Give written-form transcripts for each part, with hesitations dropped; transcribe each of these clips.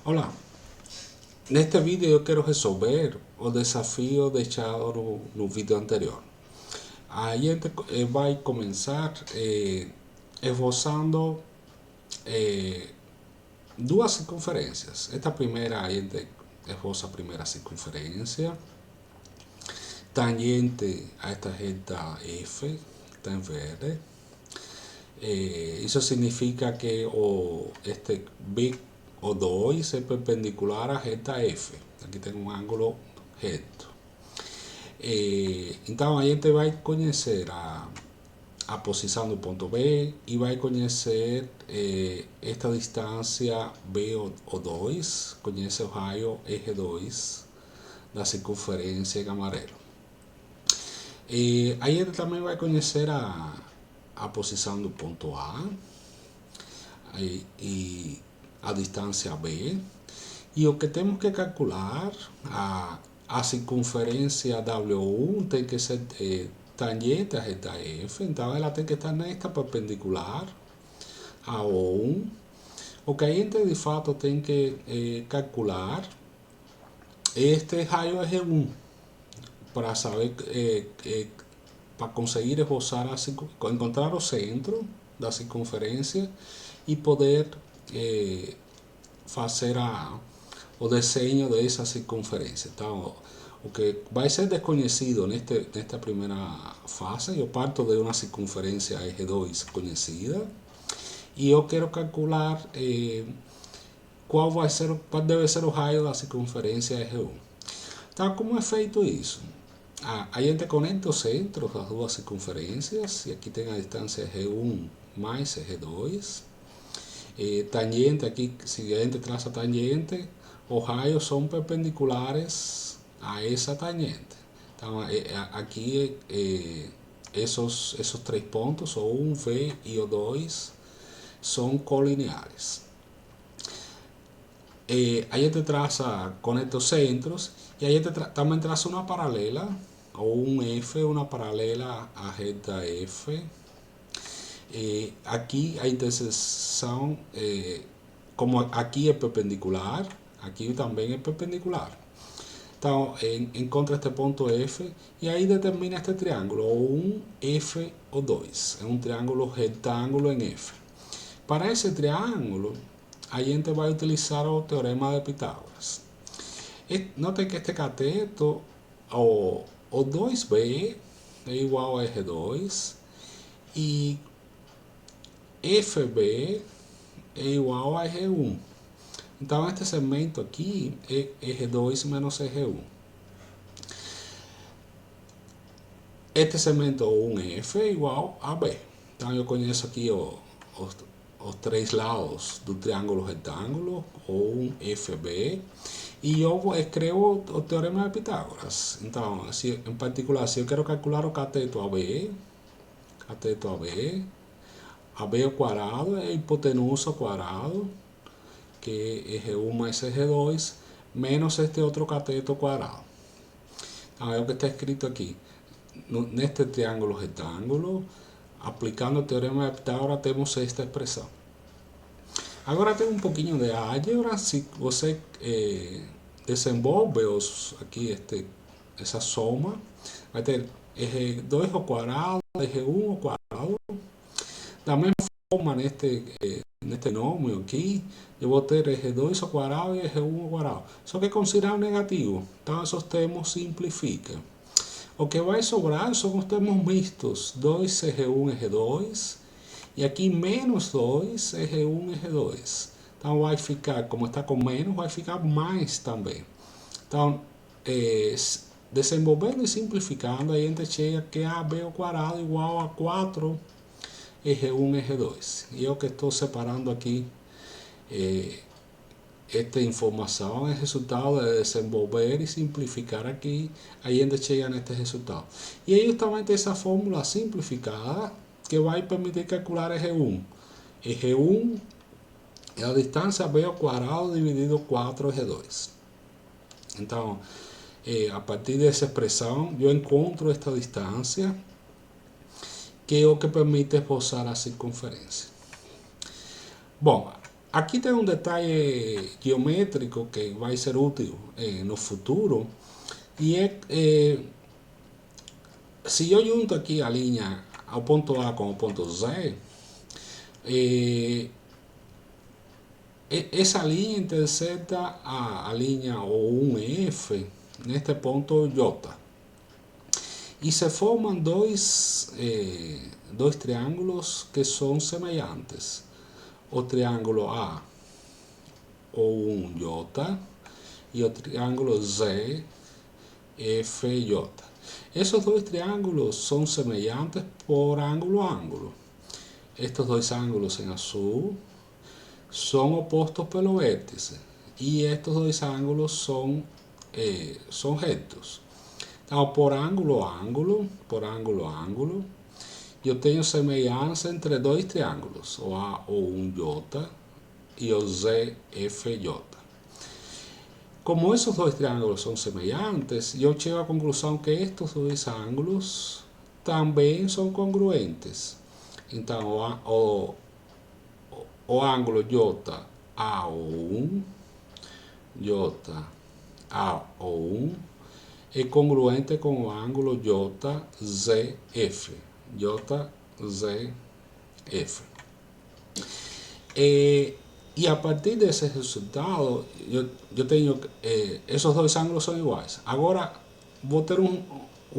Olá, neste vídeo eu quero resolver o desafio deixado no vídeo anterior. A gente vai começar esboçando duas circunferências. Esta primeira, a gente esboça a primeira circunferência, tangente a esta reta F, está em verde. Isso significa que este B o 2 é perpendicular à reta F. Aqui tem um ângulo reto. Então a gente vai conhecer a posição do ponto B e vai conhecer esta distância B o 2, conhece o raio eje 2 da circunferência em amarelo. A gente também vai conhecer a posição do ponto A e a distância B, e o que temos que calcular, a circunferência W1 tem que ser tangente à reta F, então ela tem que estar nesta perpendicular a O1. O que a gente de fato tem que calcular este raio G1 para saber, para conseguir esboçar, encontrar o centro da circunferência e poder fazer o desenho dessa circunferência. Então, o que vai ser desconhecido nesta primeira fase, eu parto de uma circunferência eje2 conhecida e eu quero calcular qual deve ser o raio da circunferência eje1. Então, como é feito isso? A gente conecta os centros das duas circunferências, e aqui tem a distância G1 mais G2. Tangente, aqui, se a gente traça tangente, os raios são perpendiculares a essa tangente. Então, aqui, esses três pontos, o 1, V e o 2, são colineares. A gente conecta os centros e a gente também traça uma paralela, ou um F, uma paralela à reta F. Aqui a interseção, como aqui é perpendicular, aqui também é perpendicular. Então, encontra este ponto F e aí determina este triângulo, O1, F, O2. É um triângulo retângulo em F. Para esse triângulo, a gente vai utilizar o teorema de Pitágoras. Notem que este cateto, o 2B, é igual a G2 e FB é igual a G1. Então, este segmento aqui é G2 menos G1. Este segmento 1F é igual a B. Então, eu conheço aqui os três lados do triângulo retângulo, 1FB, e eu escrevo o teorema de Pitágoras. Então, em particular, se eu quero calcular o cateto AB, AB ao quadrado é a hipotenusa ao quadrado, que é G1 mais G2, menos este outro cateto ao quadrado. Então, é o que está escrito aqui. Neste triângulo retângulo, aplicando o teorema de Pitágoras, temos esta expressão. Agora tem um pouquinho de álgebra. Se você desenvolve aqui essa soma, vai ter G2 ao quadrado, G1 ao quadrado. Da mesma forma, neste nome aqui, eu vou ter G2 ao quadrado e G1 ao quadrado. Só que considerar negativo. Então, esses termos simplificam. O que vai sobrar são os termos mistos, 2G1 e G2, e aqui menos 2 é G1 e G2. Então vai ficar, como está com menos, vai ficar mais também. Então, desenvolvendo e simplificando, a gente chega que AB ao quadrado igual a 4 é G1 e G2. E eu que estou separando aqui esta informação é resultado de desenvolver e simplificar aqui, a gente chega neste resultado. E é justamente essa fórmula simplificada que vai permitir calcular G1. G1 é a distância B ao quadrado dividido 4 G2. Então, a partir dessa expressão, eu encontro esta distância, que é o que permite esboçar a circunferência. Bom, Aqui tem um detalhe geométrico que vai ser útil no futuro, e se eu junto aqui a linha ao ponto A com o ponto Z, essa linha intersecta a linha O1F neste ponto J. E se formam dois triângulos que são semelhantes. O triângulo A, O1J, e o triângulo Z, FJ. Esses dois triângulos são semelhantes por ângulo a ângulo. Estes dois ângulos em azul são opostos pelo vértice. E estes dois ângulos são retos. Então, por ângulo a ângulo, eu tenho semelhança entre dois triângulos, o AO1J e o ZFJ. Como esses dois triângulos são semelhantes, eu chego à conclusão que estes dois ângulos também são congruentes. Então, o ângulo JAO1, JAO1 é congruente com o ângulo JZF. E a partir desse resultado, eu tenho esses dois ângulos são iguais. Agora, vou ter um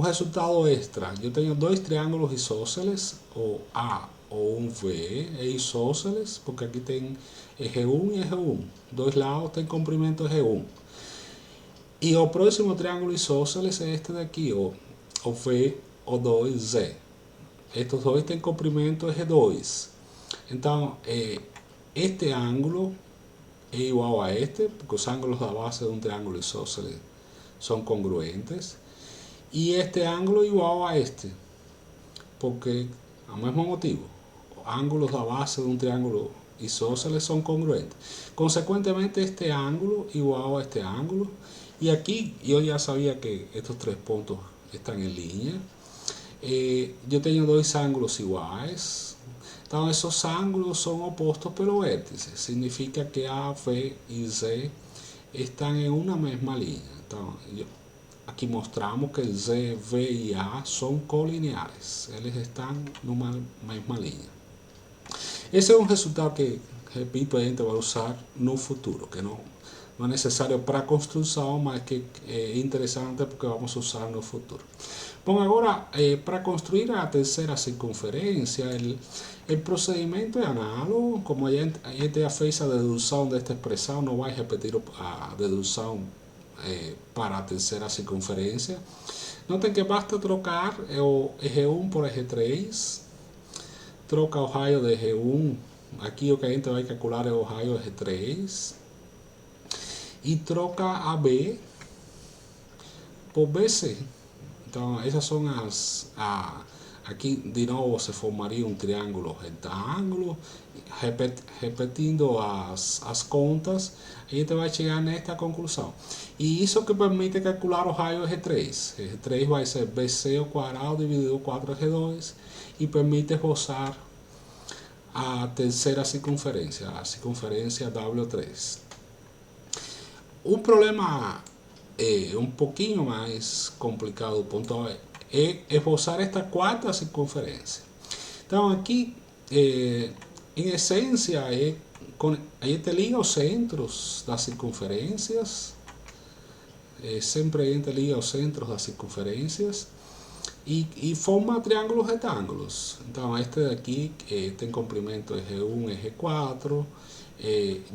resultado extra. Eu tenho dois triângulos isósceles, o A ou um V é isósceles, porque aqui tem G1 e G1. Dois lados tem comprimento G1. E o próximo triângulo isósceles é este daqui, o VO2Z. Estes dois têm comprimento G2. Então, este ângulo é igual a este, porque os ângulos da base de um triângulo isósceles são congruentes. E este ângulo é igual a este, porque, ao mesmo motivo, os ângulos da base de um triângulo isósceles são congruentes. Consequentemente, este ângulo é igual a este ângulo. E aqui eu já sabia que estes três pontos estão em linha. Eu tenho dois ângulos iguais. Então, esses ângulos são opostos pelo vértice. Significa que A, V e Z estão em uma mesma linha. Então, aqui mostramos que Z, V e A são colineares. Eles estão numa mesma linha. Esse é um resultado que, repito, a gente vai usar no futuro, que não é necessário para a construção, mas que é interessante porque vamos usar no futuro. Bom, agora, para construir a terceira circunferência, o procedimento é análogo. Como a gente já fez a dedução desta expressão, não vai repetir a dedução para a terceira circunferência. Notem que basta trocar o G1 por G3, troca o raio de G1, aqui o que a gente vai calcular é o raio de G3, e troca a B por BC. Então, essas são aqui de novo se formaria um triângulo retângulo. Repetindo as contas, a gente vai chegar nesta conclusão. E isso que permite calcular o raio G3. G3 vai ser BC ao quadrado dividido por 4G2 e permite esboçar a terceira circunferência, a circunferência W3. O problema um pouquinho mais complicado, ponto é esboçar esta quarta circunferência. Então, aqui, em essência, a gente liga os centros das circunferências, sempre a gente liga os centros das circunferências e forma triângulos retângulos. Então, este daqui tem comprimento G1 e G4,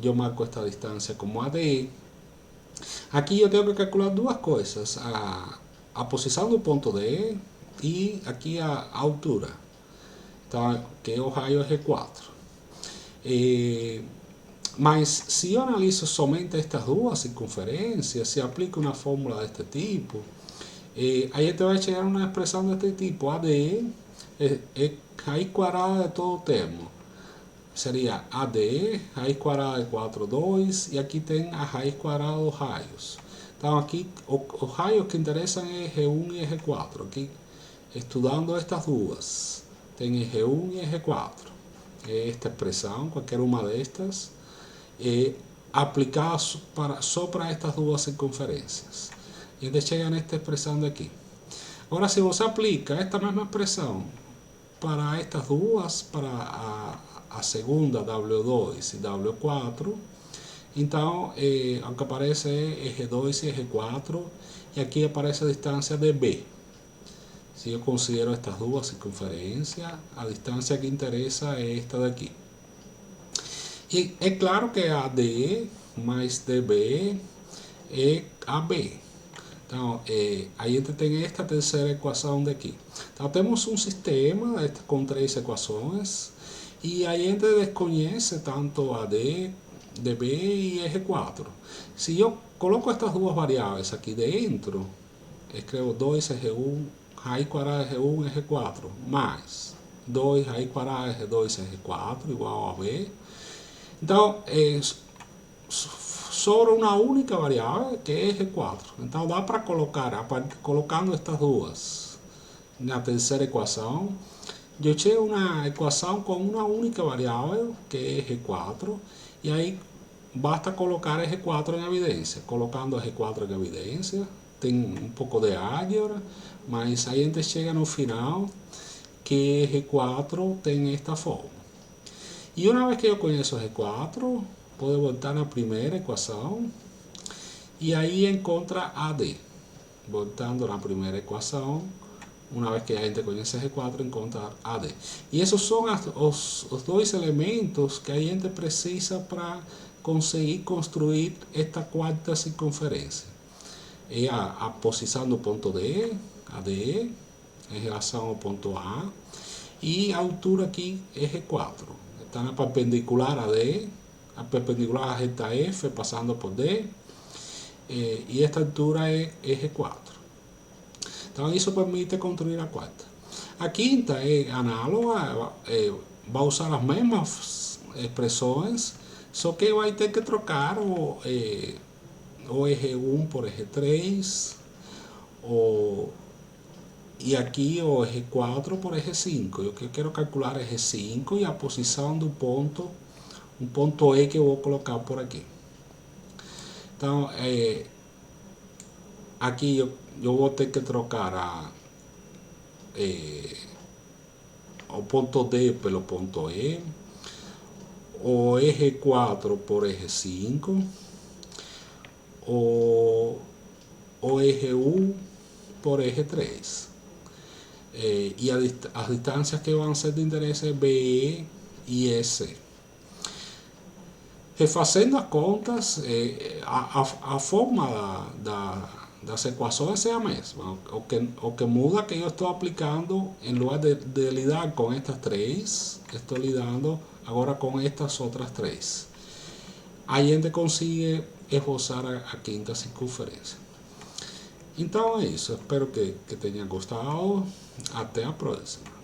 eu marco esta distância como AD. Aqui eu tenho que calcular duas coisas, a posição do ponto D e aqui a altura, então, que é o raio G4. Mas se eu analiso somente estas duas circunferências, se aplico uma fórmula deste tipo, aí a gente vai chegar a uma expressão deste tipo, AD é raiz quadrada de todo o termo. Seria AD, raiz quadrada de 4,2, e aqui tem a raiz quadrada dos raios. Então, aqui, os raios que interessam é G1 e G4. Aqui, estudando estas duas, tem G1 e G4. É esta expressão, qualquer uma destas. aplicadas só para estas duas circunferências. E a gente chega nesta expressão daqui. Agora, se você aplica esta mesma expressão para estas duas, para a segunda W2 e W4, então, o que aparece é eje 2 e eje 4, e aqui aparece a distância de B. Se eu considero estas duas circunferências, a distância que interessa é esta daqui. E é claro que AD mais DB é AB. Então, aí a gente tem esta terceira equação daqui. Então, temos um sistema com três equações, e aí a gente desconhece tanto AD, DB e eje 4. Se eu coloco estas duas variáveis aqui dentro, escrevo 2 eje 1, raiz quadrada eje 1, eje 4, mais 2 raiz quadrada eje 2, eje 4, igual a B. Então, sobra uma única variável, que é eje 4. Então, dá para colocar, colocando estas duas na terceira equação, eu chego a uma equação com uma única variável, que é eje 4, e aí basta colocar eje 4 em evidência. Colocando eje 4 em evidência, tem um pouco de álgebra, mas aí a gente chega no final que eje 4 tem esta forma. E uma vez que eu conheço eje 4, posso voltar na primeira equação e aí encontra AD. Voltando na primeira equação, uma vez que a gente conhece eje 4, encontra AD. E esses são os dois elementos que a gente precisa para conseguir construir esta quarta circunferência. É a posição do ponto D, AD, em relação ao ponto A, e a altura aqui, eje 4. Está na perpendicular a D, a perpendicular à reta F, passando por D, e esta altura é eje 4. Então, isso permite construir a quarta. A quinta é análoga, vai usar as mesmas expressões, só que vai ter que trocar o eje 1 por eje 3, e aqui o eje 4 por eje 5. Eu quero calcular eje 5 e a posição do ponto, um ponto E que eu vou colocar por aqui. Então, aqui eu vou ter que trocar o ponto D pelo ponto E, o eje 4 por eje 5, o eje 1 por eje 3. E as distâncias que vão ser de interesse é BE e EC. Refazendo as contas, a forma das equações é a mesma. O que muda é que eu estou aplicando, em lugar de lidar com estas três, estou lidando agora com estas outras três. Aí a gente consegue esboçar a quinta circunferência. Então é isso, espero que tenham gostado. Até a próxima.